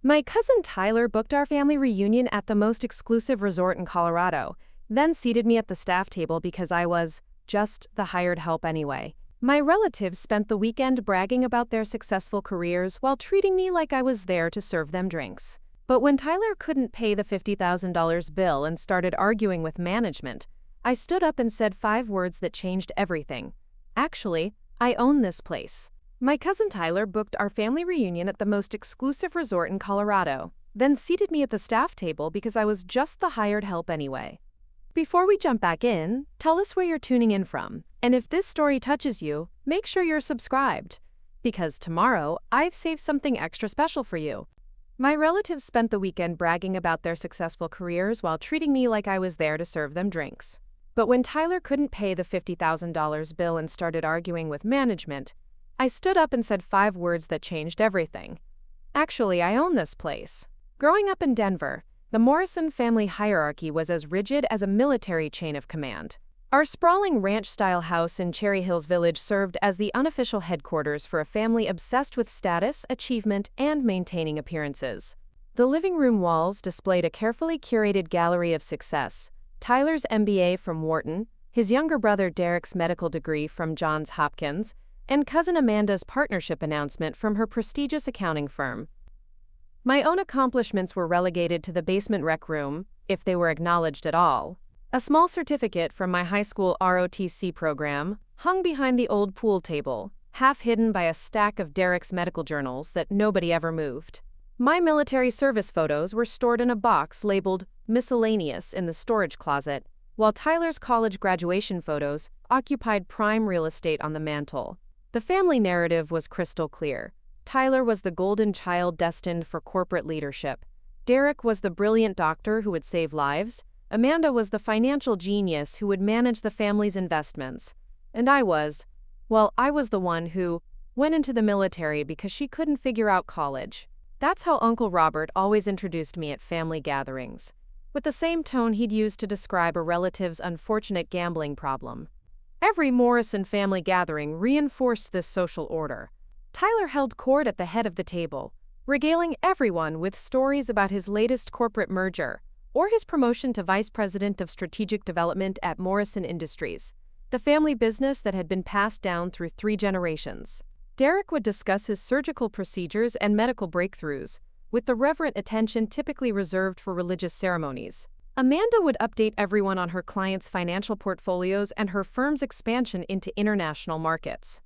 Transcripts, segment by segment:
My cousin Tyler booked our family reunion at the most exclusive resort in Colorado, then seated me at the staff table because I was just the hired help anyway. My relatives spent the weekend bragging about their successful careers while treating me like I was there to serve them drinks. But when Tyler couldn't pay the $50,000 bill and started arguing with management, I stood up and said 5 words that changed everything. Actually, I own this place. My cousin Tyler booked our family reunion at the most exclusive resort in Colorado, then seated me at the staff table because I was just the hired help anyway. Before we jump back in, tell us where you're tuning in from, and if this story touches you, make sure you're subscribed, because tomorrow I've saved something extra special for you. My relatives spent the weekend bragging about their successful careers while treating me like I was there to serve them drinks. But when Tyler couldn't pay the $50,000 bill and started arguing with management, I stood up and said 5 words that changed everything. Actually, I own this place. Growing up in Denver, the Morrison family hierarchy was as rigid as a military chain of command. Our sprawling ranch-style house in Cherry Hills Village served as the unofficial headquarters for a family obsessed with status, achievement, and maintaining appearances. The living room walls displayed a carefully curated gallery of success: Tyler's MBA from Wharton, his younger brother Derek's medical degree from Johns Hopkins, and cousin Amanda's partnership announcement from her prestigious accounting firm. My own accomplishments were relegated to the basement rec room, if they were acknowledged at all. A small certificate from my high school ROTC program hung behind the old pool table, half hidden by a stack of Derek's medical journals that nobody ever moved. My military service photos were stored in a box labeled miscellaneous in the storage closet, while Tyler's college graduation photos occupied prime real estate on the mantle. The family narrative was crystal clear. Tyler was the golden child destined for corporate leadership. Derek was the brilliant doctor who would save lives. Amanda was the financial genius who would manage the family's investments. And I was the one who went into the military because she couldn't figure out college. That's how Uncle Robert always introduced me at family gatherings, with the same tone he'd used to describe a relative's unfortunate gambling problem. Every Morrison family gathering reinforced this social order. Tyler held court at the head of the table, regaling everyone with stories about his latest corporate merger or his promotion to vice president of strategic development at Morrison Industries, the family business that had been passed down through 3 generations. Derek would discuss his surgical procedures and medical breakthroughs, with the reverent attention typically reserved for religious ceremonies. Amanda would update everyone on her clients' financial portfolios and her firm's expansion into international markets.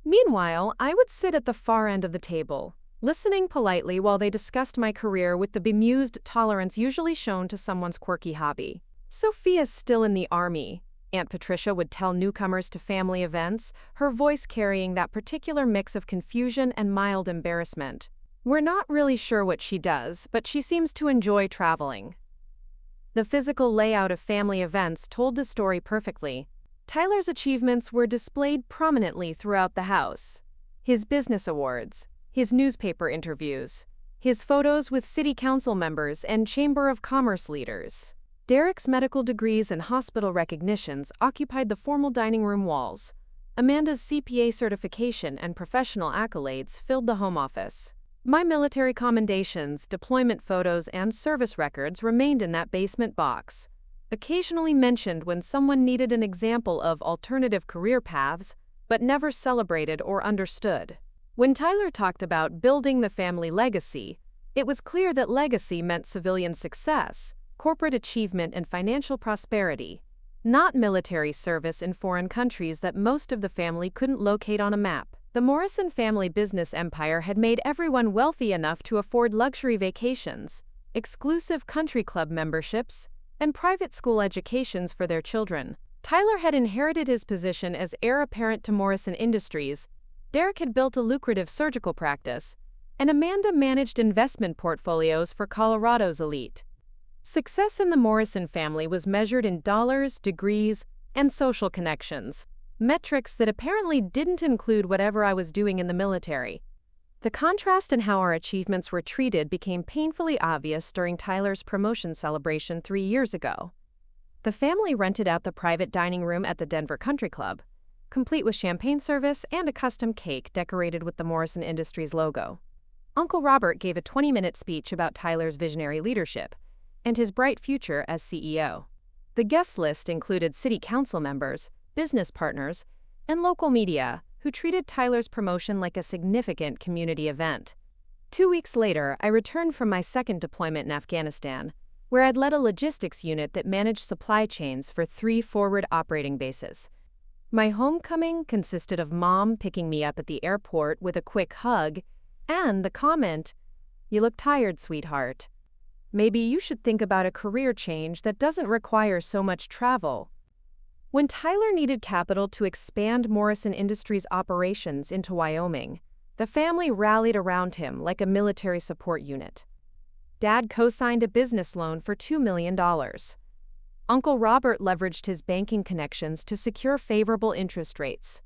Meanwhile, I would sit at the far end of the table, listening politely while they discussed my career with the bemused tolerance usually shown to someone's quirky hobby. "Sophia's still in the Army," Aunt Patricia would tell newcomers to family events, her voice carrying that particular mix of confusion and mild embarrassment. "We're not really sure what she does, but she seems to enjoy traveling." The physical layout of family events told the story perfectly. Tyler's achievements were displayed prominently throughout the house. His business awards, his newspaper interviews, his photos with city council members and Chamber of Commerce leaders. Derek's medical degrees and hospital recognitions occupied the formal dining room walls. Amanda's CPA certification and professional accolades filled the home office. My military commendations, deployment photos, and service records remained in that basement box, occasionally mentioned when someone needed an example of alternative career paths, but never celebrated or understood. When Tyler talked about building the family legacy, it was clear that legacy meant civilian success, corporate achievement, and financial prosperity, not military service in foreign countries that most of the family couldn't locate on a map. The Morrison family business empire had made everyone wealthy enough to afford luxury vacations, exclusive country club memberships, and private school educations for their children. Tyler had inherited his position as heir apparent to Morrison Industries, Derek had built a lucrative surgical practice, and Amanda managed investment portfolios for Colorado's elite. Success in the Morrison family was measured in dollars, degrees, and social connections, metrics that apparently didn't include whatever I was doing in the military. The contrast in how our achievements were treated became painfully obvious during Tyler's promotion celebration 3 years ago. The family rented out the private dining room at the Denver Country Club, complete with champagne service and a custom cake decorated with the Morrison Industries logo. Uncle Robert gave a 20-minute speech about Tyler's visionary leadership and his bright future as CEO. The guest list included city council members, business partners, and local media who treated Tyler's promotion like a significant community event. 2 weeks later, I returned from my second deployment in Afghanistan, where I'd led a logistics unit that managed supply chains for 3 forward operating bases. My homecoming consisted of Mom picking me up at the airport with a quick hug and the comment, "You look tired, sweetheart. Maybe you should think about a career change that doesn't require so much travel." When Tyler needed capital to expand Morrison Industries' operations into Wyoming, the family rallied around him like a military support unit. Dad co-signed a business loan for $2 million. Uncle Robert leveraged his banking connections to secure favorable interest rates.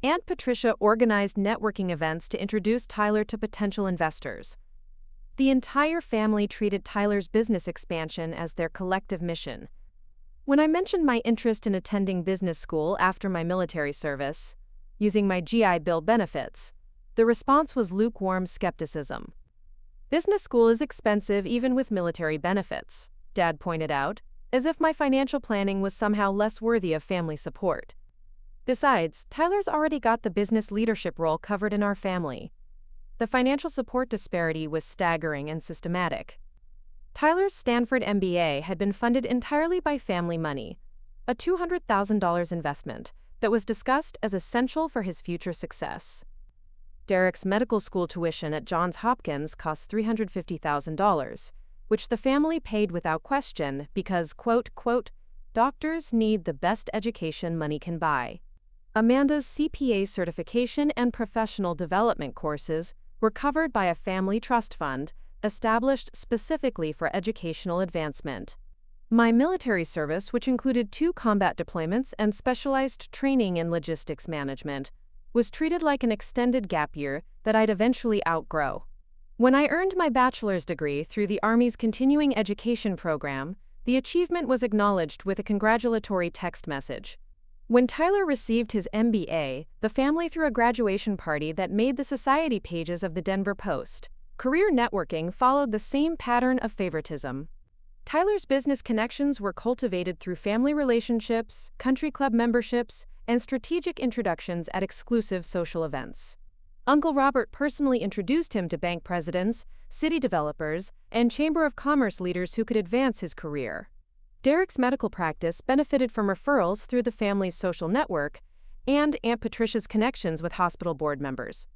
Aunt Patricia organized networking events to introduce Tyler to potential investors. The entire family treated Tyler's business expansion as their collective mission. When I mentioned my interest in attending business school after my military service, using my GI Bill benefits, the response was lukewarm skepticism. "Business school is expensive even with military benefits," Dad pointed out, as if my financial planning was somehow less worthy of family support. Besides, Tyler's already got the business leadership role covered in our family. The financial support disparity was staggering and systematic. Tyler's Stanford MBA had been funded entirely by family money, a $200,000 investment that was discussed as essential for his future success. Derek's medical school tuition at Johns Hopkins cost $350,000, which the family paid without question because, quote, "doctors need the best education money can buy." Amanda's CPA certification and professional development courses were covered by a family trust fund established specifically for educational advancement. My military service, which included 2 combat deployments and specialized training in logistics management, was treated like an extended gap year that I'd eventually outgrow. When I earned my bachelor's degree through the Army's continuing education program, the achievement was acknowledged with a congratulatory text message. When Tyler received his MBA, the family threw a graduation party that made the society pages of the Denver Post. Career networking followed the same pattern of favoritism. Tyler's business connections were cultivated through family relationships, country club memberships, and strategic introductions at exclusive social events. Uncle Robert personally introduced him to bank presidents, city developers, and Chamber of Commerce leaders who could advance his career. Derek's medical practice benefited from referrals through the family's social network and Aunt Patricia's connections with hospital board members.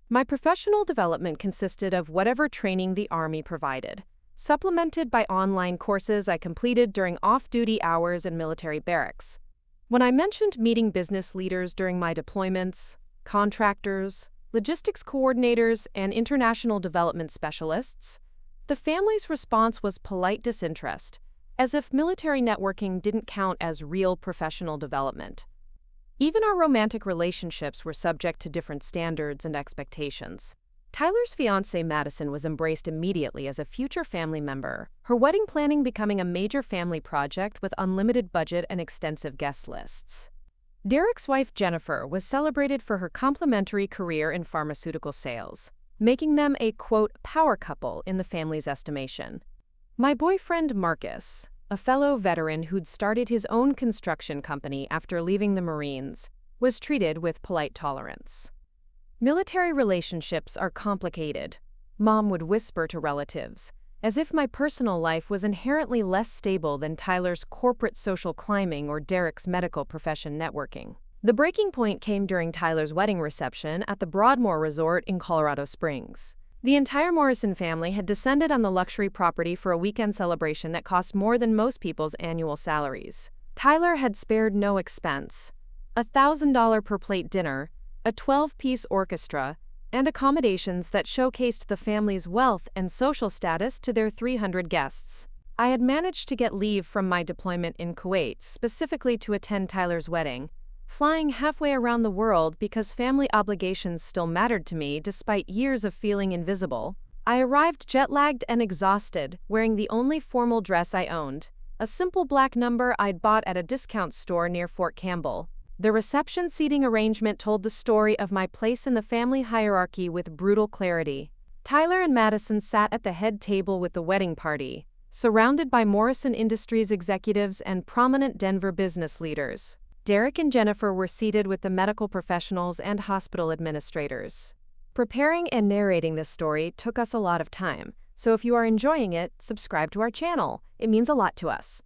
My professional development consisted of whatever training the Army provided, supplemented by online courses I completed during off-duty hours in military barracks. When I mentioned meeting business leaders during my deployments, contractors, logistics coordinators, and international development specialists, the family's response was polite disinterest, as if military networking didn't count as real professional development. Even our romantic relationships were subject to different standards and expectations. Tyler's fiancée Madison was embraced immediately as a future family member, her wedding planning becoming a major family project with unlimited budget and extensive guest lists. Derek's wife Jennifer was celebrated for her complementary career in pharmaceutical sales, making them a, quote, power couple in the family's estimation. My boyfriend Marcus, a fellow veteran who'd started his own construction company after leaving the Marines, was treated with polite tolerance. Military relationships are complicated, Mom would whisper to relatives, as if my personal life was inherently less stable than Tyler's corporate social climbing or Derek's medical profession networking. The breaking point came during Tyler's wedding reception at the Broadmoor Resort in Colorado Springs. The entire Morrison family had descended on the luxury property for a weekend celebration that cost more than most people's annual salaries. Tyler had spared no expense: a $1,000 per plate dinner, a 12-piece orchestra, and accommodations that showcased the family's wealth and social status to their 300 guests. I had managed to get leave from my deployment in Kuwait specifically to attend Tyler's wedding, flying halfway around the world because family obligations still mattered to me despite years of feeling invisible. I arrived jet-lagged and exhausted, wearing the only formal dress I owned, a simple black number I'd bought at a discount store near Fort Campbell. The reception seating arrangement told the story of my place in the family hierarchy with brutal clarity. Tyler and Madison sat at the head table with the wedding party, surrounded by Morrison Industries executives and prominent Denver business leaders. Derek and Jennifer were seated with the medical professionals and hospital administrators. Preparing and narrating this story took us a lot of time, so if you are enjoying it, subscribe to our channel. It means a lot to us.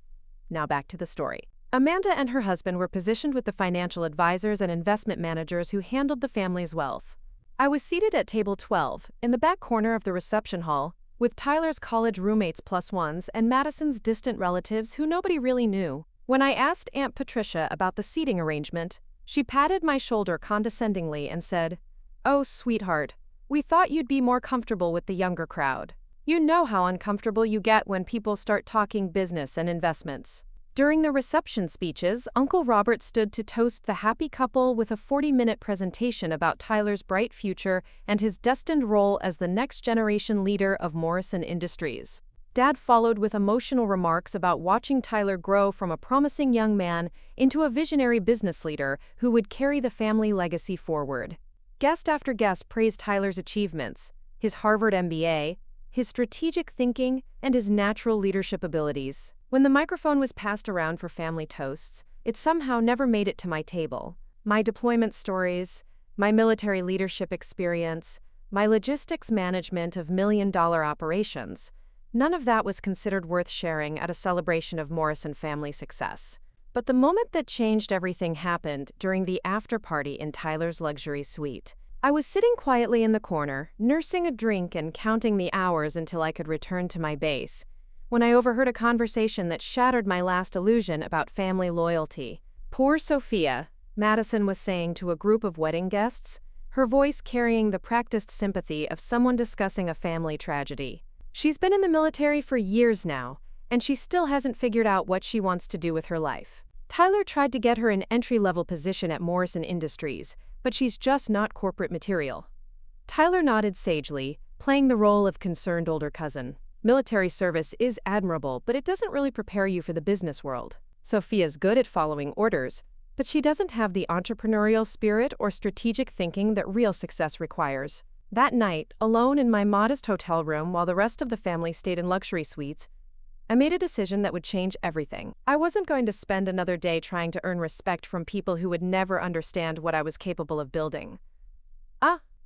Now back to the story. Amanda and her husband were positioned with the financial advisors and investment managers who handled the family's wealth. I was seated at table 12, in the back corner of the reception hall, with Tyler's college roommates plus ones and Madison's distant relatives who nobody really knew. When I asked Aunt Patricia about the seating arrangement, she patted my shoulder condescendingly and said, "Oh, sweetheart, we thought you'd be more comfortable with the younger crowd. You know how uncomfortable you get when people start talking business and investments." During the reception speeches, Uncle Robert stood to toast the happy couple with a 40-minute presentation about Tyler's bright future and his destined role as the next-generation leader of Morrison Industries. Dad followed with emotional remarks about watching Tyler grow from a promising young man into a visionary business leader who would carry the family legacy forward. Guest after guest praised Tyler's achievements, his Harvard MBA, his strategic thinking, and his natural leadership abilities. When the microphone was passed around for family toasts, it somehow never made it to my table. My deployment stories, my military leadership experience, my logistics management of million-dollar operations, none of that was considered worth sharing at a celebration of Morrison family success. But the moment that changed everything happened during the after-party in Tyler's luxury suite. I was sitting quietly in the corner, nursing a drink and counting the hours until I could return to my base, when I overheard a conversation that shattered my last illusion about family loyalty. "Poor Sophia," Madison was saying to a group of wedding guests, her voice carrying the practiced sympathy of someone discussing a family tragedy. "She's been in the military for years now, and she still hasn't figured out what she wants to do with her life. Tyler tried to get her an entry-level position at Morrison Industries, but she's just not corporate material." Tyler nodded sagely, playing the role of concerned older cousin. "Military service is admirable, but it doesn't really prepare you for the business world. Sophia's good at following orders, but she doesn't have the entrepreneurial spirit or strategic thinking that real success requires." That night, alone in my modest hotel room while the rest of the family stayed in luxury suites, I made a decision that would change everything. I wasn't going to spend another day trying to earn respect from people who would never understand what I was capable of building.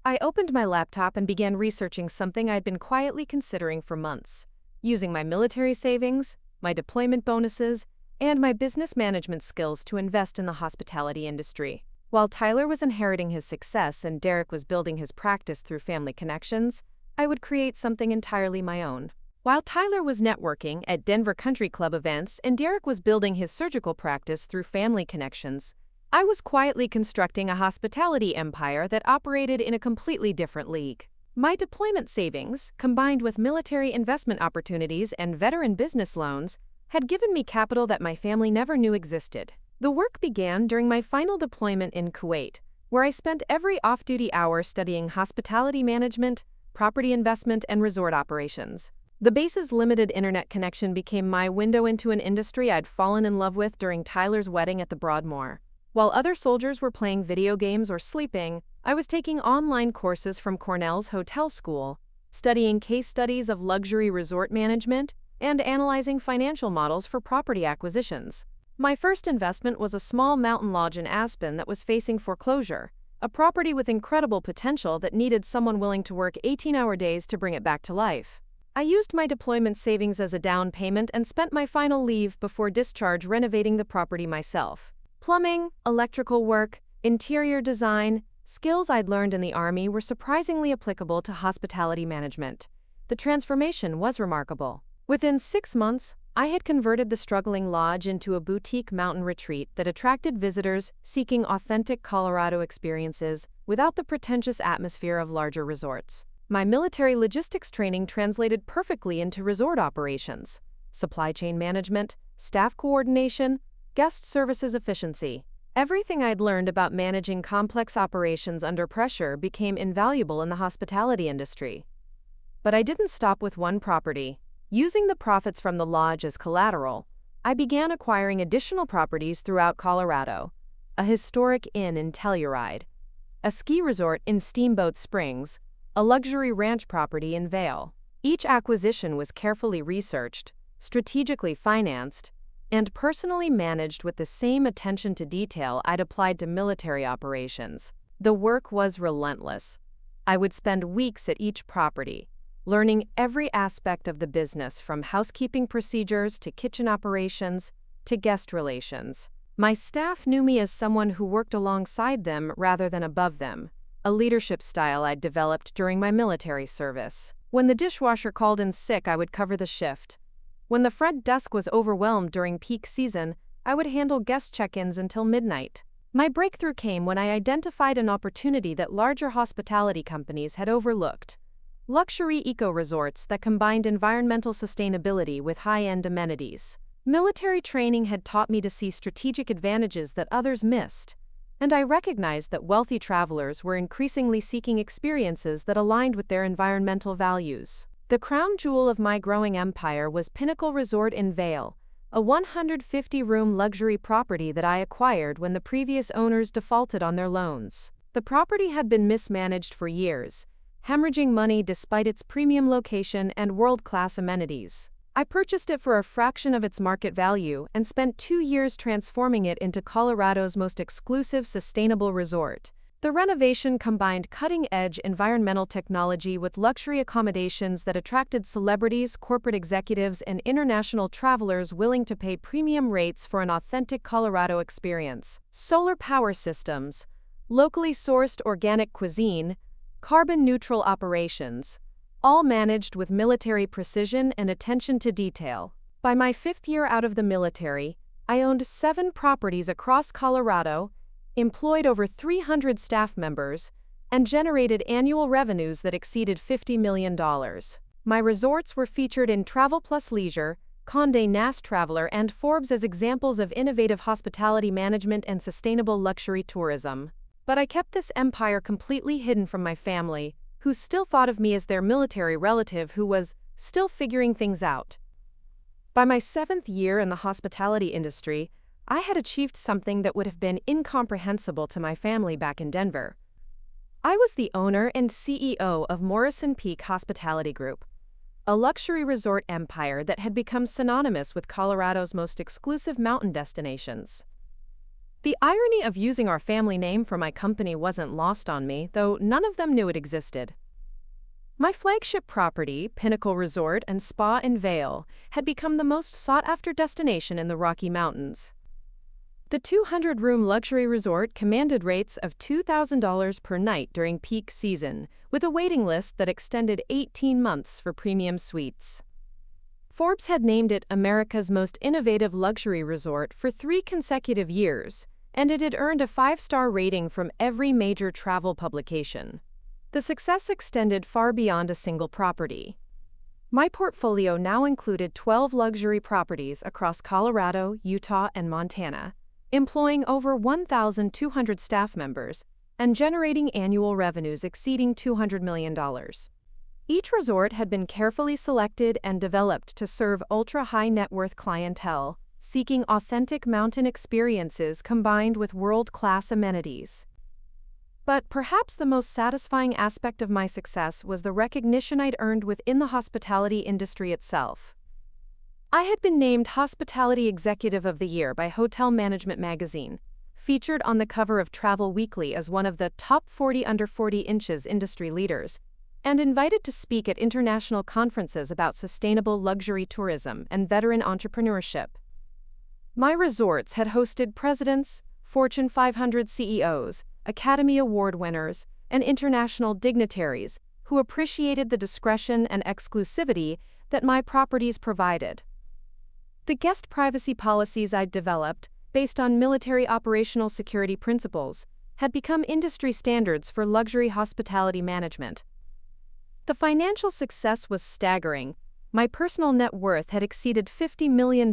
I opened my laptop and began researching something I'd been quietly considering for months. Using my military savings, my deployment bonuses, and my business management skills to invest in the hospitality industry. While Tyler was inheriting his success and Derek was building his practice through family connections, I would create something entirely my own. While Tyler was networking at Denver Country Club events and Derek was building his surgical practice through family connections, I was quietly constructing a hospitality empire that operated in a completely different league. My deployment savings, combined with military investment opportunities and veteran business loans, had given me capital that my family never knew existed. The work began during my final deployment in Kuwait, where I spent every off-duty hour studying hospitality management, property investment, and resort operations. The base's limited internet connection became my window into an industry I'd fallen in love with during Tyler's wedding at the Broadmoor. While other soldiers were playing video games or sleeping, I was taking online courses from Cornell's Hotel School, studying case studies of luxury resort management, and analyzing financial models for property acquisitions. My first investment was a small mountain lodge in Aspen that was facing foreclosure, a property with incredible potential that needed someone willing to work 18-hour days to bring it back to life. I used my deployment savings as a down payment and spent my final leave before discharge renovating the property myself. Plumbing, electrical work, interior design, skills I'd learned in the Army were surprisingly applicable to hospitality management. The transformation was remarkable. Within 6 months, I had converted the struggling lodge into a boutique mountain retreat that attracted visitors seeking authentic Colorado experiences without the pretentious atmosphere of larger resorts. My military logistics training translated perfectly into resort operations, supply chain management, staff coordination, guest services efficiency. Everything I'd learned about managing complex operations under pressure became invaluable in the hospitality industry. But I didn't stop with one property. Using the profits from the lodge as collateral, I began acquiring additional properties throughout Colorado: a historic inn in Telluride, a ski resort in Steamboat Springs, a luxury ranch property in Vail. Each acquisition was carefully researched, strategically financed, and personally managed with the same attention to detail I'd applied to military operations. The work was relentless. I would spend weeks at each property, learning every aspect of the business from housekeeping procedures to kitchen operations to guest relations. My staff knew me as someone who worked alongside them rather than above them, a leadership style I'd developed during my military service. When the dishwasher called in sick, I would cover the shift. When the front desk was overwhelmed during peak season, I would handle guest check-ins until midnight. My breakthrough came when I identified an opportunity that larger hospitality companies had overlooked: luxury eco-resorts that combined environmental sustainability with high-end amenities. Military training had taught me to see strategic advantages that others missed, and I recognized that wealthy travelers were increasingly seeking experiences that aligned with their environmental values. The crown jewel of my growing empire was Pinnacle Resort in Vail, a 150-room luxury property that I acquired when the previous owners defaulted on their loans. The property had been mismanaged for years, hemorrhaging money despite its premium location and world-class amenities. I purchased it for a fraction of its market value and spent 2 years transforming it into Colorado's most exclusive sustainable resort. The renovation combined cutting-edge environmental technology with luxury accommodations that attracted celebrities, corporate executives, and international travelers willing to pay premium rates for an authentic Colorado experience. Solar power systems, locally sourced organic cuisine, carbon-neutral operations, all managed with military precision and attention to detail. By my 5th year out of the military, I owned 7 properties across Colorado, employed over 300 staff members, and generated annual revenues that exceeded $50 million. My resorts were featured in Travel Plus Leisure, Condé Nast Traveler, and Forbes as examples of innovative hospitality management and sustainable luxury tourism. But I kept this empire completely hidden from my family, who still thought of me as their military relative who was still figuring things out. By my 7th year in the hospitality industry, I had achieved something that would have been incomprehensible to my family back in Denver. I was the owner and CEO of Morrison Peak Hospitality Group, a luxury resort empire that had become synonymous with Colorado's most exclusive mountain destinations. The irony of using our family name for my company wasn't lost on me, though none of them knew it existed. My flagship property, Pinnacle Resort and Spa in Vail, had become the most sought-after destination in the Rocky Mountains. The 200-room luxury resort commanded rates of $2,000 per night during peak season, with a waiting list that extended 18 months for premium suites. Forbes had named it America's most innovative luxury resort for 3 consecutive years, and it had earned a 5-star rating from every major travel publication. The success extended far beyond a single property. My portfolio now included 12 luxury properties across Colorado, Utah, and Montana, employing over 1,200 staff members and generating annual revenues exceeding $200 million. Each resort had been carefully selected and developed to serve ultra-high net worth clientele, seeking authentic mountain experiences combined with world-class amenities. But perhaps the most satisfying aspect of my success was the recognition I'd earned within the hospitality industry itself. I had been named Hospitality Executive of the Year by Hotel Management Magazine, featured on the cover of Travel Weekly as one of the top 40 under 40 inches industry leaders, and invited to speak at international conferences about sustainable luxury tourism and veteran entrepreneurship. My resorts had hosted presidents, Fortune 500 CEOs, Academy Award winners, and international dignitaries who appreciated the discretion and exclusivity that my properties provided. The guest privacy policies I'd developed, based on military operational security principles, had become industry standards for luxury hospitality management. The financial success was staggering. My personal net worth had exceeded $50 million,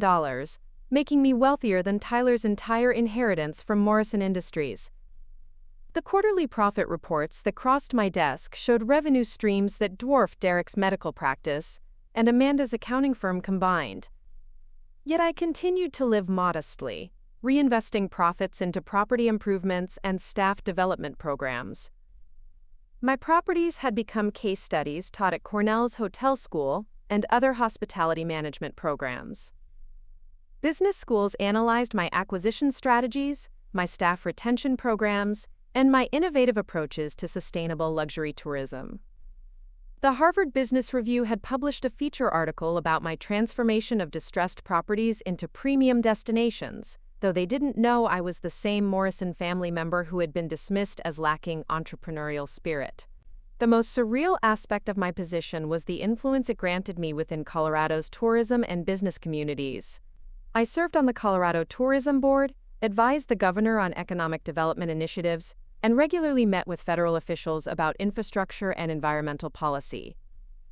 making me wealthier than Tyler's entire inheritance from Morrison Industries. The quarterly profit reports that crossed my desk showed revenue streams that dwarfed Derek's medical practice and Amanda's accounting firm combined. Yet I continued to live modestly, reinvesting profits into property improvements and staff development programs. My properties had become case studies taught at Cornell's Hotel School and other hospitality management programs. Business schools analyzed my acquisition strategies, my staff retention programs, and my innovative approaches to sustainable luxury tourism. The Harvard Business Review had published a feature article about my transformation of distressed properties into premium destinations, though they didn't know I was the same Morrison family member who had been dismissed as lacking entrepreneurial spirit. The most surreal aspect of my position was the influence it granted me within Colorado's tourism and business communities. I served on the Colorado Tourism Board, advised the governor on economic development initiatives, and regularly met with federal officials about infrastructure and environmental policy.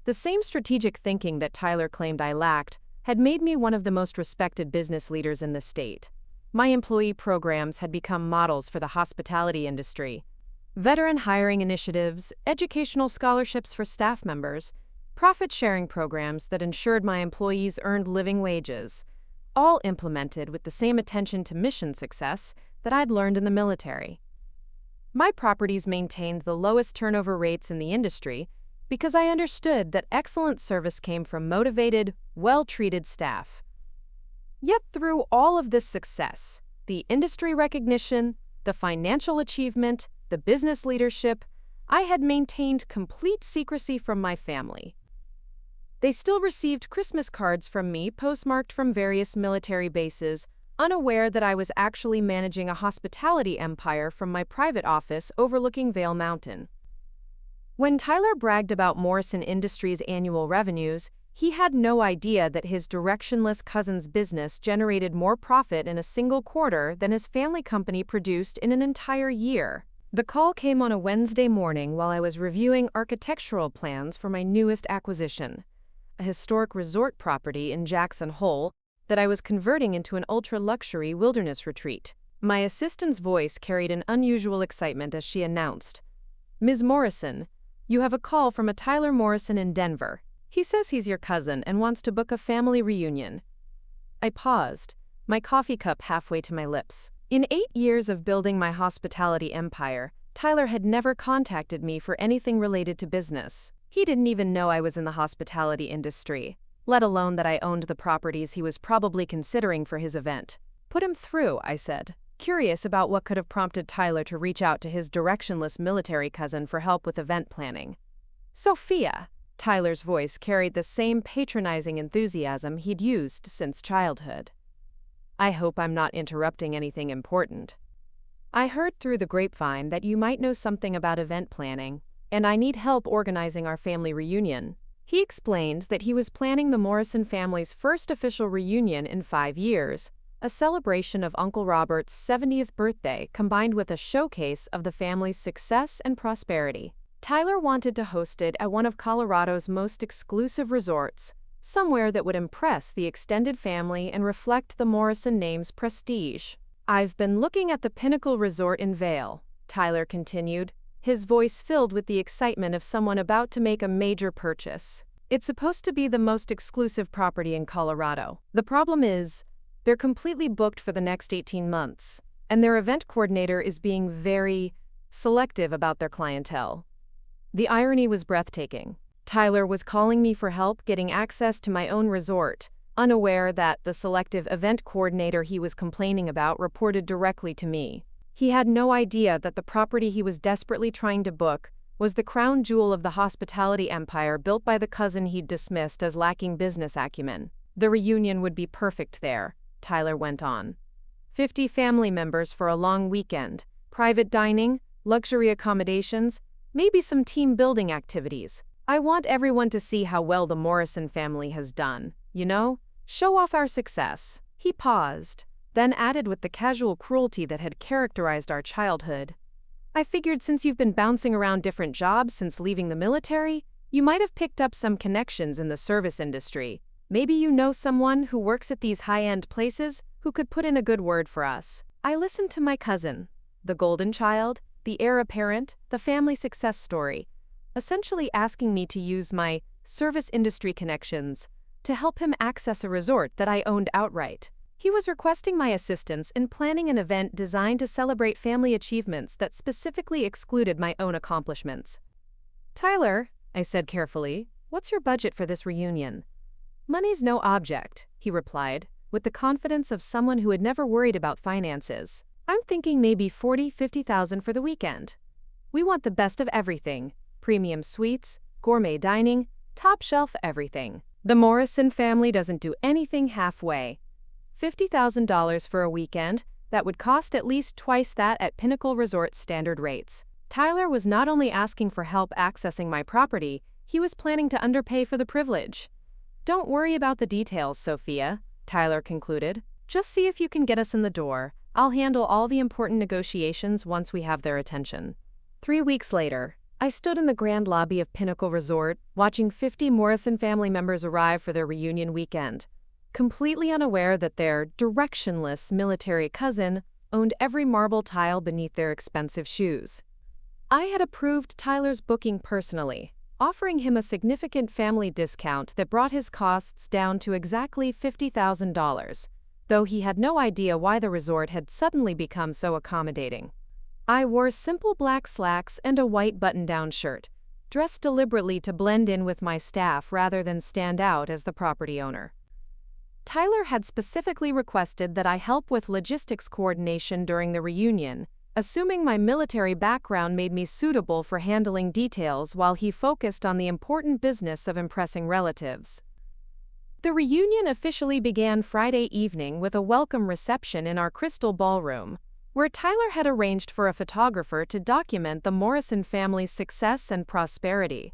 The same strategic thinking that Tyler claimed I lacked had made me one of the most respected business leaders in the state. My employee programs had become models for the hospitality industry. Veteran hiring initiatives, educational scholarships for staff members, profit-sharing programs that ensured my employees earned living wages, all implemented with the same attention to mission success that I'd learned in the military. My properties maintained the lowest turnover rates in the industry because I understood that excellent service came from motivated, well-treated staff. Yet through all of this success, the industry recognition, the financial achievement, the business leadership, I had maintained complete secrecy from my family. They still received Christmas cards from me postmarked from various military bases, unaware that I was actually managing a hospitality empire from my private office overlooking Vail Mountain. When Tyler bragged about Morrison Industries' annual revenues, he had no idea that his directionless cousin's business generated more profit in a single quarter than his family company produced in an entire year. The call came on a Wednesday morning while I was reviewing architectural plans for my newest acquisition, a historic resort property in Jackson Hole that I was converting into an ultra-luxury wilderness retreat. My assistant's voice carried an unusual excitement as she announced, "Ms. Morrison, you have a call from a Tyler Morrison in Denver. He says he's your cousin and wants to book a family reunion." I paused, my coffee cup halfway to my lips. In 8 years of building my hospitality empire, Tyler had never contacted me for anything related to business. He didn't even know I was in the hospitality industry, let alone that I owned the properties he was probably considering for his event. "Put him through," I said, curious about what could have prompted Tyler to reach out to his directionless military cousin for help with event planning. "Sophia." Tyler's voice carried the same patronizing enthusiasm he'd used since childhood. "I hope I'm not interrupting anything important. I heard through the grapevine that you might know something about event planning, and I need help organizing our family reunion." He explained that he was planning the Morrison family's first official reunion in 5 years, a celebration of Uncle Robert's 70th birthday combined with a showcase of the family's success and prosperity. Tyler wanted to host it at one of Colorado's most exclusive resorts, somewhere that would impress the extended family and reflect the Morrison name's prestige. "I've been looking at the Pinnacle Resort in Vail," Tyler continued, his voice filled with the excitement of someone about to make a major purchase. "It's supposed to be the most exclusive property in Colorado. The problem is, they're completely booked for the next 18 months, and their event coordinator is being very selective about their clientele." The irony was breathtaking. Tyler was calling me for help getting access to my own resort, unaware that the selective event coordinator he was complaining about reported directly to me. He had no idea that the property he was desperately trying to book was the crown jewel of the hospitality empire built by the cousin he'd dismissed as lacking business acumen. "The reunion would be perfect there," Tyler went on. 50 family members for a long weekend, private dining, luxury accommodations, maybe some team-building activities. I want everyone to see how well the Morrison family has done, you know? Show off our success." He paused, then added with the casual cruelty that had characterized our childhood, "I figured since you've been bouncing around different jobs since leaving the military, you might have picked up some connections in the service industry. Maybe you know someone who works at these high-end places who could put in a good word for us." I listened to my cousin, the golden child, the heir apparent, the family success story, essentially asking me to use my service industry connections to help him access a resort that I owned outright. He was requesting my assistance in planning an event designed to celebrate family achievements that specifically excluded my own accomplishments. Tyler, I said carefully, what's your budget for this reunion? Money's no object, he replied, with the confidence of someone who had never worried about finances. I'm thinking maybe 50,000 for the weekend. We want the best of everything: premium suites, gourmet dining, top-shelf everything. The Morrison family doesn't do anything halfway. $50,000 for a weekend, that would cost at least twice that at Pinnacle Resort's standard rates. Tyler was not only asking for help accessing my property, he was planning to underpay for the privilege. Don't worry about the details, Sophia, Tyler concluded. Just see if you can get us in the door. I'll handle all the important negotiations once we have their attention. 3 weeks later, I stood in the grand lobby of Pinnacle Resort, watching 50 Morrison family members arrive for their reunion weekend, completely unaware that their directionless military cousin owned every marble tile beneath their expensive shoes. I had approved Tyler's booking personally, offering him a significant family discount that brought his costs down to exactly $50,000, though he had no idea why the resort had suddenly become so accommodating. I wore simple black slacks and a white button-down shirt, dressed deliberately to blend in with my staff rather than stand out as the property owner. Tyler had specifically requested that I help with logistics coordination during the reunion, assuming my military background made me suitable for handling details while he focused on the important business of impressing relatives. The reunion officially began Friday evening with a welcome reception in our Crystal Ballroom, where Tyler had arranged for a photographer to document the Morrison family's success and prosperity.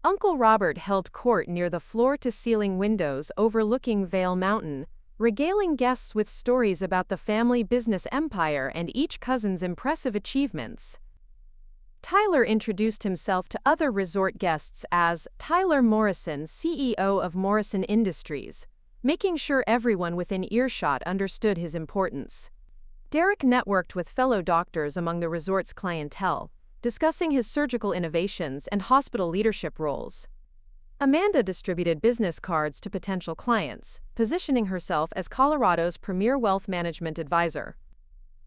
Uncle Robert held court near the floor-to-ceiling windows overlooking Vail Mountain, regaling guests with stories about the family business empire and each cousin's impressive achievements. Tyler introduced himself to other resort guests as Tyler Morrison, CEO of Morrison Industries, making sure everyone within earshot understood his importance. Derek networked with fellow doctors among the resort's clientele, discussing his surgical innovations and hospital leadership roles. Amanda distributed business cards to potential clients, positioning herself as Colorado's premier wealth management advisor.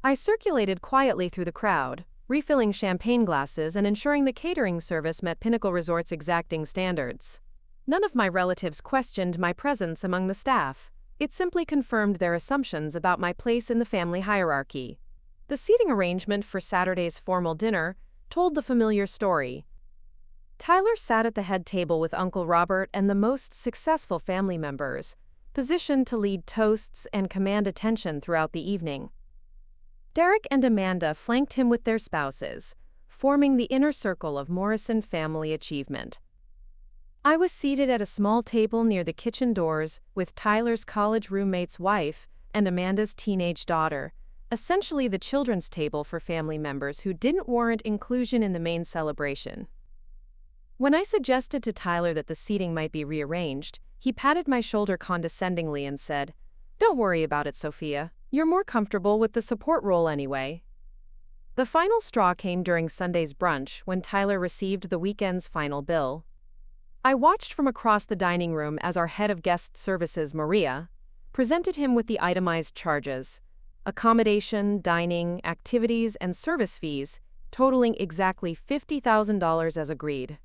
I circulated quietly through the crowd, refilling champagne glasses and ensuring the catering service met Pinnacle Resort's exacting standards. None of my relatives questioned my presence among the staff. It simply confirmed their assumptions about my place in the family hierarchy. The seating arrangement for Saturday's formal dinner told the familiar story. Tyler sat at the head table with Uncle Robert and the most successful family members, positioned to lead toasts and command attention throughout the evening. Derek and Amanda flanked him with their spouses, forming the inner circle of Morrison family achievement. I was seated at a small table near the kitchen doors with Tyler's college roommate's wife and Amanda's teenage daughter, essentially the children's table for family members who didn't warrant inclusion in the main celebration. When I suggested to Tyler that the seating might be rearranged, he patted my shoulder condescendingly and said, "Don't worry about it, Sophia. You're more comfortable with the support role anyway." The final straw came during Sunday's brunch when Tyler received the weekend's final bill. I watched from across the dining room as our head of guest services, Maria, presented him with the itemized charges: accommodation, dining, activities, and service fees, totaling exactly $50,000 as agreed.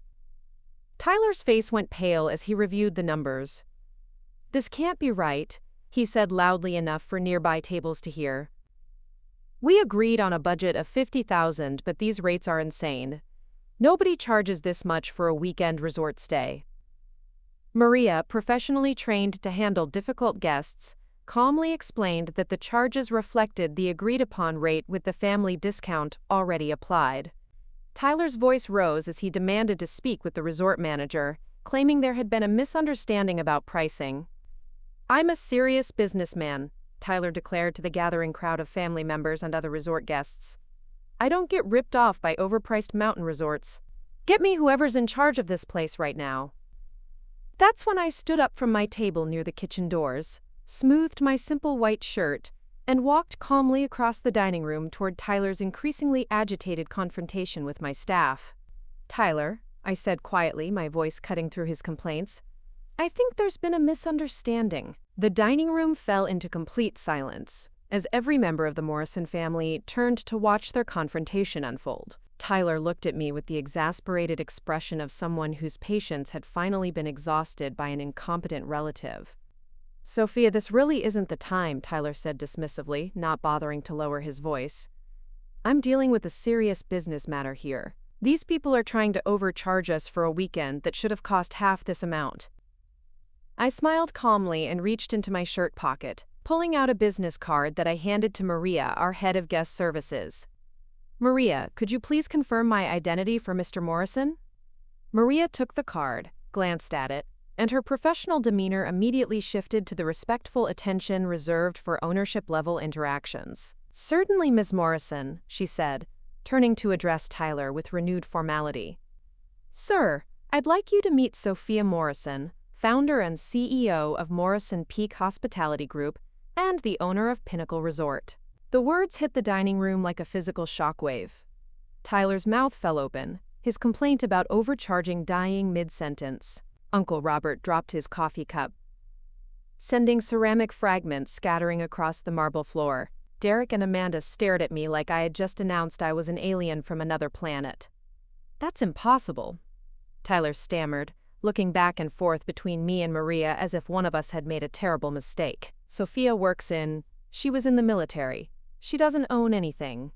Tyler's face went pale as he reviewed the numbers. "This can't be right," he said loudly enough for nearby tables to hear. "We agreed on a budget of $50,000, but these rates are insane. Nobody charges this much for a weekend resort stay." Maria, professionally trained to handle difficult guests, calmly explained that the charges reflected the agreed-upon rate with the family discount already applied. Tyler's voice rose as he demanded to speak with the resort manager, claiming there had been a misunderstanding about pricing. "I'm a serious businessman," Tyler declared to the gathering crowd of family members and other resort guests. "I don't get ripped off by overpriced mountain resorts. Get me whoever's in charge of this place right now." That's when I stood up from my table near the kitchen doors, smoothed my simple white shirt, and walked calmly across the dining room toward Tyler's increasingly agitated confrontation with my staff. "Tyler," I said quietly, my voice cutting through his complaints, "I think there's been a misunderstanding." The dining room fell into complete silence, as every member of the Morrison family turned to watch their confrontation unfold. Tyler looked at me with the exasperated expression of someone whose patience had finally been exhausted by an incompetent relative. "Sophia, this really isn't the time," Tyler said dismissively, not bothering to lower his voice. "I'm dealing with a serious business matter here. These people are trying to overcharge us for a weekend that should have cost half this amount." I smiled calmly and reached into my shirt pocket, pulling out a business card that I handed to Maria, our head of guest services. "Maria, could you please confirm my identity for Mr. Morrison?" Maria took the card, glanced at it, and her professional demeanor immediately shifted to the respectful attention reserved for ownership-level interactions. "Certainly, Ms. Morrison," she said, turning to address Tyler with renewed formality. "Sir, I'd like you to meet Sophia Morrison, founder and CEO of Morrison Peak Hospitality Group and the owner of Pinnacle Resort." The words hit the dining room like a physical shockwave. Tyler's mouth fell open, his complaint about overcharging dying mid-sentence. Uncle Robert dropped his coffee cup, sending ceramic fragments scattering across the marble floor. Derek and Amanda stared at me like I had just announced I was an alien from another planet. "That's impossible," Tyler stammered, looking back and forth between me and Maria as if one of us had made a terrible mistake. "Sophia she was in the military. She doesn't own anything."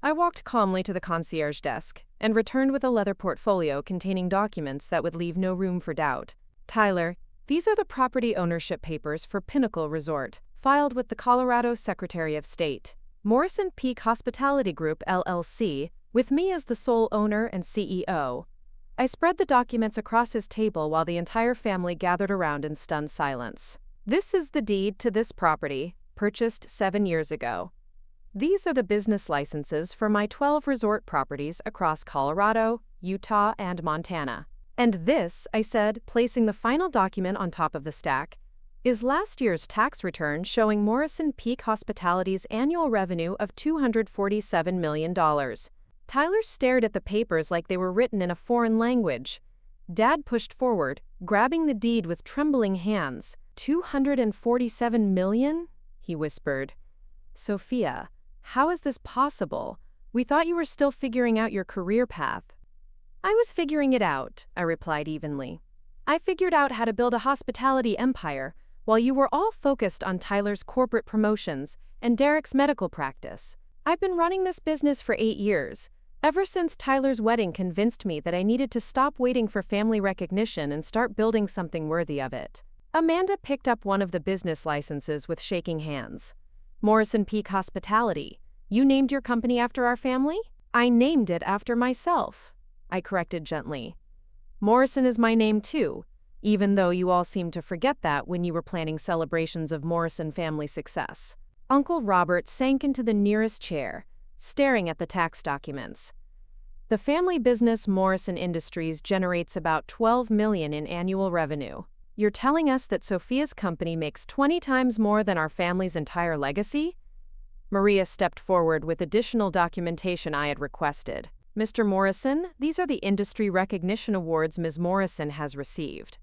I walked calmly to the concierge desk and returned with a leather portfolio containing documents that would leave no room for doubt. "Tyler, these are the property ownership papers for Pinnacle Resort, filed with the Colorado Secretary of State. Morrison Peak Hospitality Group, LLC, with me as the sole owner and CEO." I spread the documents across his table while the entire family gathered around in stunned silence. "This is the deed to this property, purchased 7 years ago. These are the business licenses for my 12 resort properties across Colorado, Utah, and Montana. And this," I said, placing the final document on top of the stack, "is last year's tax return showing Morrison Peak Hospitality's annual revenue of $247 million. Tyler stared at the papers like they were written in a foreign language. Dad pushed forward, grabbing the deed with trembling hands. "$247 million?" he whispered. "Sophia, how is this possible? We thought you were still figuring out your career path." "I was figuring it out," I replied evenly. "I figured out how to build a hospitality empire, while you were all focused on Tyler's corporate promotions and Derek's medical practice. I've been running this business for 8 years. Ever since Tyler's wedding convinced me that I needed to stop waiting for family recognition and start building something worthy of it." Amanda picked up one of the business licenses with shaking hands. "Morrison Peak Hospitality. You named your company after our family?" "I named it after myself," I corrected gently. "Morrison is my name too, even though you all seemed to forget that when you were planning celebrations of Morrison family success." Uncle Robert sank into the nearest chair, staring at the tax documents. "The family business Morrison Industries generates about $12 million in annual revenue. You're telling us that Sophia's company makes 20 times more than our family's entire legacy?" Maria stepped forward with additional documentation I had requested. "Mr. Morrison, these are the industry recognition awards Ms. Morrison has received.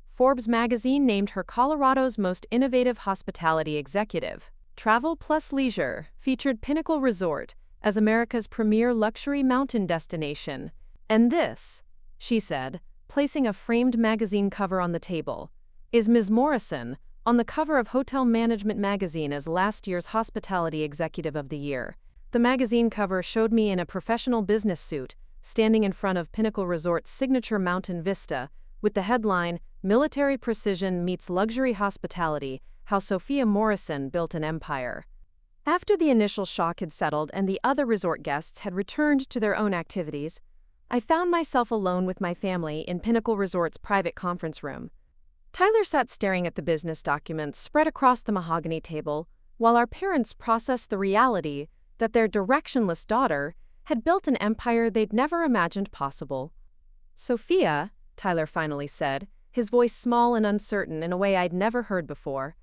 Forbes magazine named her Colorado's most innovative hospitality executive. Travel Plus Leisure featured Pinnacle Resort as America's premier luxury mountain destination. And this," she said, placing a framed magazine cover on the table, "is Ms. Morrison on the cover of Hotel Management magazine as last year's Hospitality Executive of the Year." The magazine cover showed me in a professional business suit, standing in front of Pinnacle Resort's signature mountain vista, with the headline, "Military Precision Meets Luxury Hospitality, How Sophia Morrison Built an Empire." After the initial shock had settled and the other resort guests had returned to their own activities, I found myself alone with my family in Pinnacle Resort's private conference room. Tyler sat staring at the business documents spread across the mahogany table, while our parents processed the reality that their directionless daughter had built an empire they'd never imagined possible. "Sophia," Tyler finally said, his voice small and uncertain in a way I'd never heard before,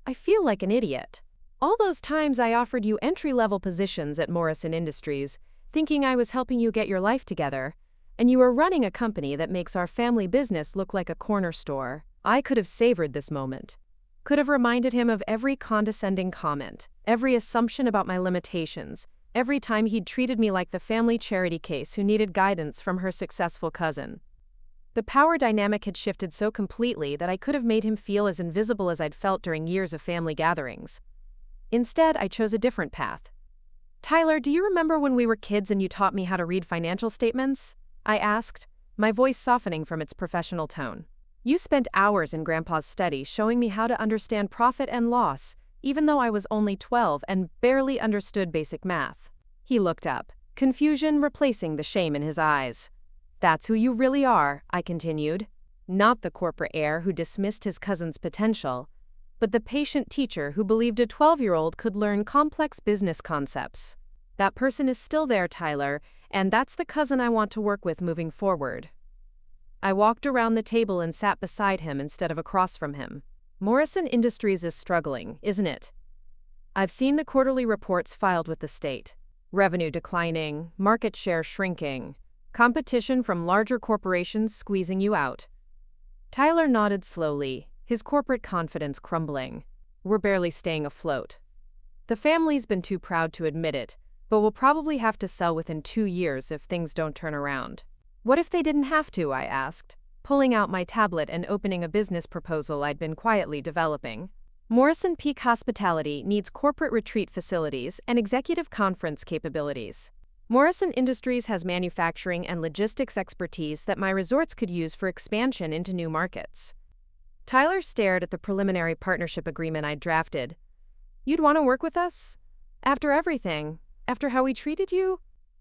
"I feel like an idiot. All those times I offered you entry-level positions at Morrison Industries, thinking I was helping you get your life together, and you were running a company that makes our family business look like a corner store." I could have savored this moment. Could have reminded him of every condescending comment, every assumption about my limitations, Every time he'd treated me like the family charity case who needed guidance from her successful cousin. The power dynamic had shifted so completely that I could have made him feel as invisible as I'd felt during years of family gatherings. Instead, I chose a different path. "Tyler, do you remember when we were kids and you taught me how to read financial statements?" I asked, my voice softening from its professional tone. "You spent hours in Grandpa's study showing me how to understand profit and loss, even though I was only 12 and barely understood basic math." He looked up, confusion replacing the shame in his eyes. "That's who you really are," I continued. "Not the corporate heir who dismissed his cousin's potential, but the patient teacher who believed a 12-year-old could learn complex business concepts. That person is still there, Tyler, and that's the cousin I want to work with moving forward." I walked around the table and sat beside him instead of across from him. "Morrison Industries is struggling, isn't it? I've seen the quarterly reports filed with the state. Revenue declining, market share shrinking, competition from larger corporations squeezing you out." Tyler nodded slowly, his corporate confidence crumbling. "We're barely staying afloat. The family's been too proud to admit it, but we'll probably have to sell within 2 years if things don't turn around." "What if they didn't have to?" I asked, pulling out my tablet and opening a business proposal I'd been quietly developing. "Morrison Peak Hospitality needs corporate retreat facilities and executive conference capabilities. Morrison Industries has manufacturing and logistics expertise that my resorts could use for expansion into new markets." Tyler stared at the preliminary partnership agreement I'd drafted. "You'd want to work with us? After everything? After how we treated you?"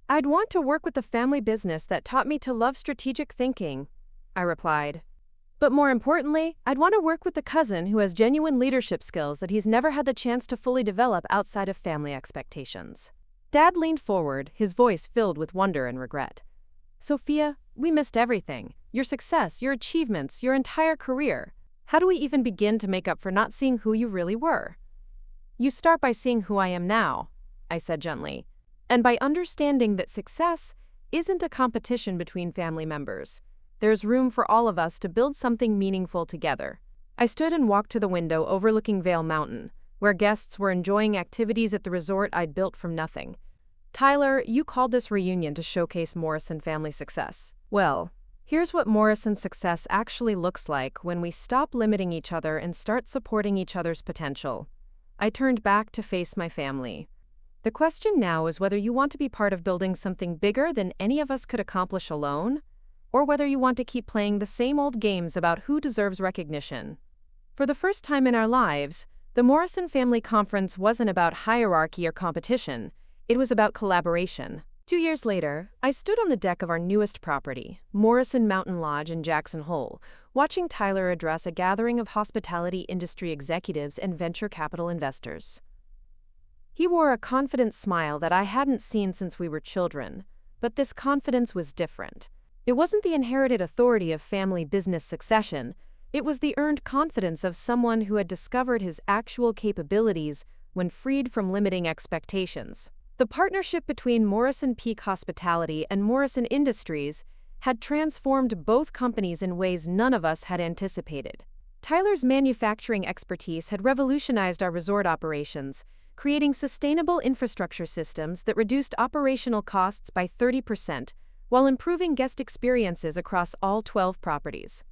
"I'd want to work with the family business that taught me to love strategic thinking," I replied. "But more importantly, I'd want to work with the cousin who has genuine leadership skills that he's never had the chance to fully develop outside of family expectations." Dad leaned forward, his voice filled with wonder and regret. "Sophia, we missed everything. Your success, your achievements, your entire career. How do we even begin to make up for not seeing who you really were?" "You start by seeing who I am now," I said gently, "and by understanding that success isn't a competition between family members. There's room for all of us to build something meaningful together." I stood and walked to the window overlooking Vail Mountain, where guests were enjoying activities at the resort I'd built from nothing. "Tyler, you called this reunion to showcase Morrison family success. Well, here's what Morrison success actually looks like when we stop limiting each other and start supporting each other's potential." I turned back to face my family. "The question now is whether you want to be part of building something bigger than any of us could accomplish alone, or whether you want to keep playing the same old games about who deserves recognition." For the first time in our lives, the Morrison Family Conference wasn't about hierarchy or competition, it was about collaboration. 2 years later, I stood on the deck of our newest property, Morrison Mountain Lodge in Jackson Hole, watching Tyler address a gathering of hospitality industry executives and venture capital investors. He wore a confident smile that I hadn't seen since we were children, but this confidence was different. It wasn't the inherited authority of family business succession, it was the earned confidence of someone who had discovered his actual capabilities when freed from limiting expectations. The partnership between Morrison Peak Hospitality and Morrison Industries had transformed both companies in ways none of us had anticipated. Tyler's manufacturing expertise had revolutionized our resort operations, creating sustainable infrastructure systems that reduced operational costs by 30%, while improving guest experiences across all 12 properties.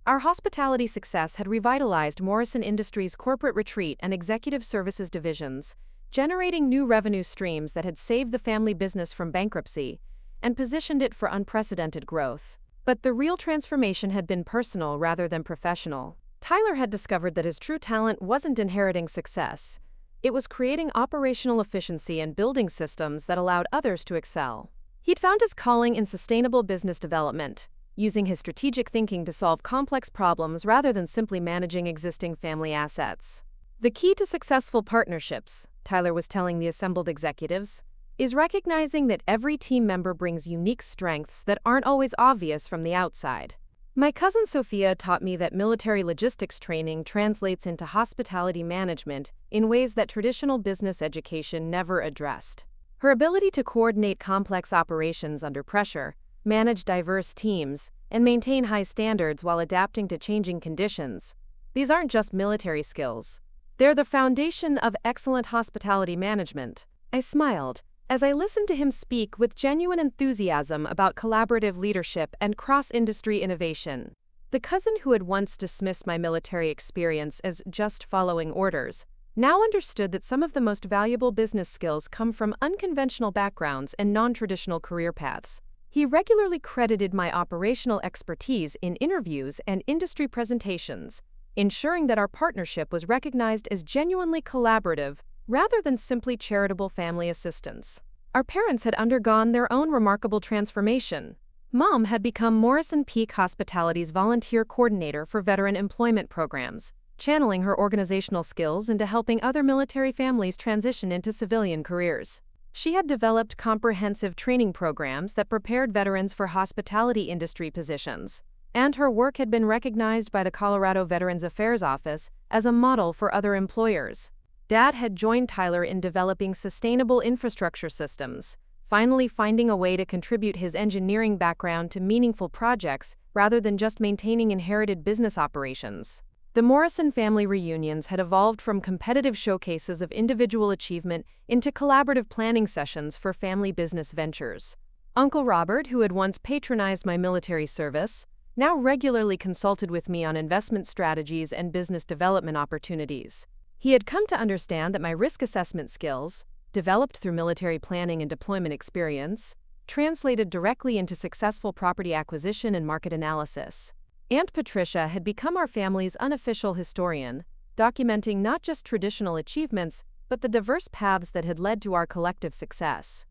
Our hospitality success had revitalized Morrison Industries' corporate retreat and executive services divisions, generating new revenue streams that had saved the family business from bankruptcy and positioned it for unprecedented growth. But the real transformation had been personal rather than professional. Tyler had discovered that his true talent wasn't inheriting success. It was creating operational efficiency and building systems that allowed others to excel. He'd found his calling in sustainable business development, using his strategic thinking to solve complex problems rather than simply managing existing family assets. "The key to successful partnerships," Tyler was telling the assembled executives, "is recognizing that every team member brings unique strengths that aren't always obvious from the outside." My cousin Sophia taught me that military logistics training translates into hospitality management in ways that traditional business education never addressed. Her ability to coordinate complex operations under pressure, manage diverse teams, and maintain high standards while adapting to changing conditions. These aren't just military skills. They're the foundation of excellent hospitality management. I smiled, As I listened to him speak with genuine enthusiasm about collaborative leadership and cross-industry innovation, the cousin who had once dismissed my military experience as just following orders now understood that some of the most valuable business skills come from unconventional backgrounds and non-traditional career paths. He regularly credited my operational expertise in interviews and industry presentations, ensuring that our partnership was recognized as genuinely collaborative rather than simply charitable family assistance. Our parents had undergone their own remarkable transformation. Mom had become Morrison Peak Hospitality's volunteer coordinator for veteran employment programs, channeling her organizational skills into helping other military families transition into civilian careers. She had developed comprehensive training programs that prepared veterans for hospitality industry positions, and her work had been recognized by the Colorado Veterans Affairs Office as a model for other employers. Dad had joined Tyler in developing sustainable infrastructure systems, finally finding a way to contribute his engineering background to meaningful projects rather than just maintaining inherited business operations. The Morrison family reunions had evolved from competitive showcases of individual achievement into collaborative planning sessions for family business ventures. Uncle Robert, who had once patronized my military service, now regularly consulted with me on investment strategies and business development opportunities. He had come to understand that my risk assessment skills, developed through military planning and deployment experience, translated directly into successful property acquisition and market analysis. Aunt Patricia had become our family's unofficial historian, documenting not just traditional achievements, but the diverse paths that had led to our collective success.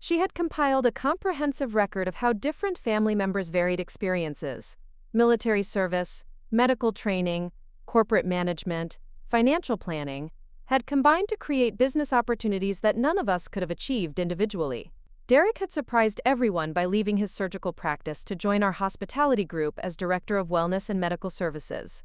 She had compiled a comprehensive record of how different family members' varied experiences, military service, medical training, corporate management, financial planning, had combined to create business opportunities that none of us could have achieved individually. Derek had surprised everyone by leaving his surgical practice to join our hospitality group as Director of Wellness and Medical Services.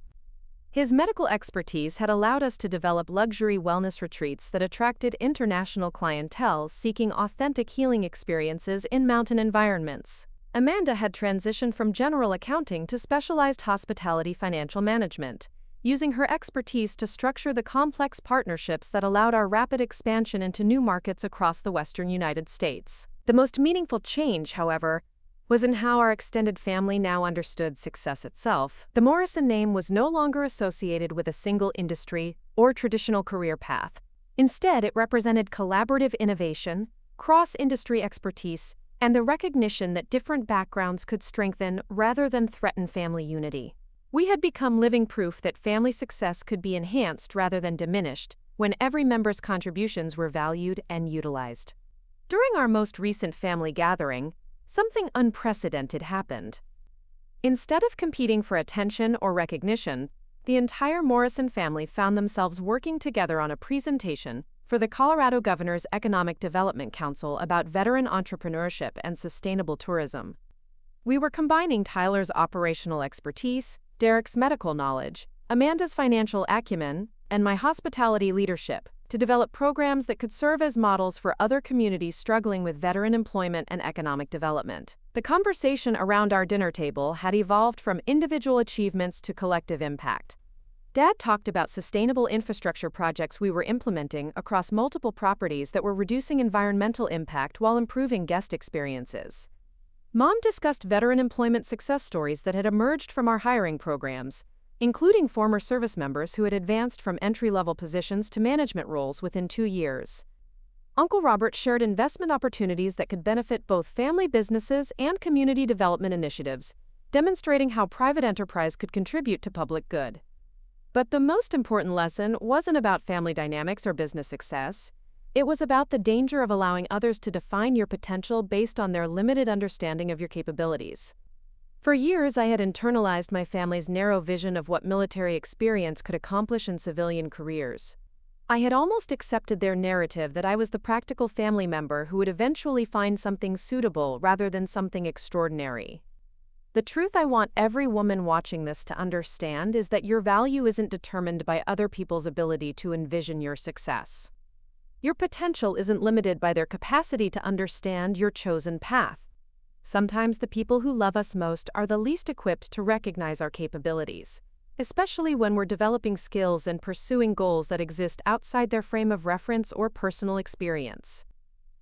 His medical expertise had allowed us to develop luxury wellness retreats that attracted international clientele seeking authentic healing experiences in mountain environments. Amanda had transitioned from general accounting to specialized hospitality financial management, using her expertise to structure the complex partnerships that allowed our rapid expansion into new markets across the western United States. The most meaningful change, however, was in how our extended family now understood success itself. The Morrison name was no longer associated with a single industry or traditional career path. Instead, it represented collaborative innovation, cross-industry expertise, and the recognition that different backgrounds could strengthen rather than threaten family unity. We had become living proof that family success could be enhanced rather than diminished when every member's contributions were valued and utilized. During our most recent family gathering, something unprecedented happened. Instead of competing for attention or recognition, the entire Morrison family found themselves working together on a presentation for the Colorado Governor's Economic Development Council about veteran entrepreneurship and sustainable tourism. We were combining Tyler's operational expertise, Derek's medical knowledge, Amanda's financial acumen, and my hospitality leadership to develop programs that could serve as models for other communities struggling with veteran employment and economic development. The conversation around our dinner table had evolved from individual achievements to collective impact. Dad talked about sustainable infrastructure projects we were implementing across multiple properties that were reducing environmental impact while improving guest experiences. Mom discussed veteran employment success stories that had emerged from our hiring programs, including former service members who had advanced from entry-level positions to management roles within 2 years. Uncle Robert shared investment opportunities that could benefit both family businesses and community development initiatives, demonstrating how private enterprise could contribute to public good. But the most important lesson wasn't about family dynamics or business success. It was about the danger of allowing others to define your potential based on their limited understanding of your capabilities. For years, I had internalized my family's narrow vision of what military experience could accomplish in civilian careers. I had almost accepted their narrative that I was the practical family member who would eventually find something suitable rather than something extraordinary. The truth I want every woman watching this to understand is that your value isn't determined by other people's ability to envision your success. Your potential isn't limited by their capacity to understand your chosen path. Sometimes the people who love us most are the least equipped to recognize our capabilities, especially when we're developing skills and pursuing goals that exist outside their frame of reference or personal experience.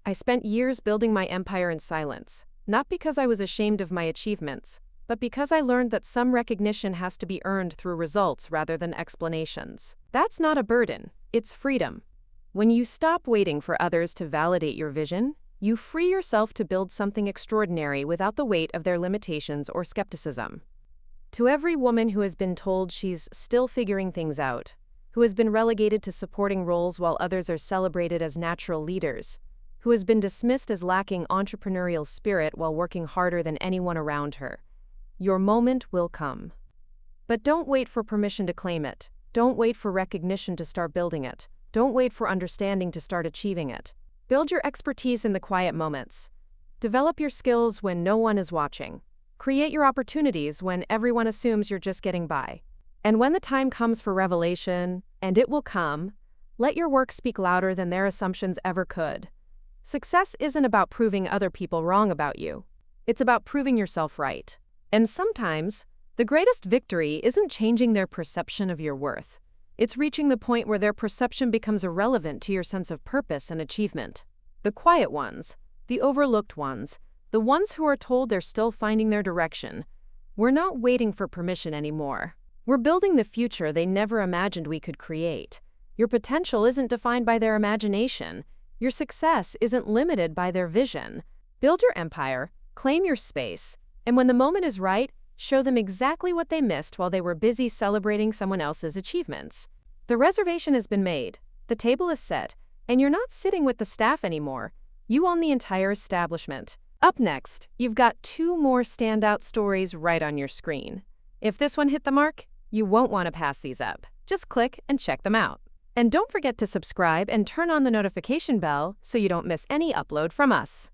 I spent years building my empire in silence, not because I was ashamed of my achievements, but because I learned that some recognition has to be earned through results rather than explanations. That's not a burden, it's freedom. When you stop waiting for others to validate your vision, you free yourself to build something extraordinary without the weight of their limitations or skepticism. To every woman who has been told she's still figuring things out, who has been relegated to supporting roles while others are celebrated as natural leaders, who has been dismissed as lacking entrepreneurial spirit while working harder than anyone around her, your moment will come. But don't wait for permission to claim it. Don't wait for recognition to start building it. Don't wait for understanding to start achieving it. Build your expertise in the quiet moments. Develop your skills when no one is watching. Create your opportunities when everyone assumes you're just getting by. And when the time comes for revelation, and it will come, let your work speak louder than their assumptions ever could. Success isn't about proving other people wrong about you. It's about proving yourself right. And sometimes, the greatest victory isn't changing their perception of your worth. It's reaching the point where their perception becomes irrelevant to your sense of purpose and achievement. The quiet ones, the overlooked ones, the ones who are told they're still finding their direction, we're not waiting for permission anymore. We're building the future they never imagined we could create. Your potential isn't defined by their imagination. Your success isn't limited by their vision. Build your empire, claim your space, and when the moment is right, show them exactly what they missed while they were busy celebrating someone else's achievements. The reservation has been made, the table is set, and you're not sitting with the staff anymore. You own the entire establishment. Up next, you've got 2 more standout stories right on your screen. If this one hit the mark, you won't want to pass these up. Just click and check them out. And don't forget to subscribe and turn on the notification bell so you don't miss any upload from us.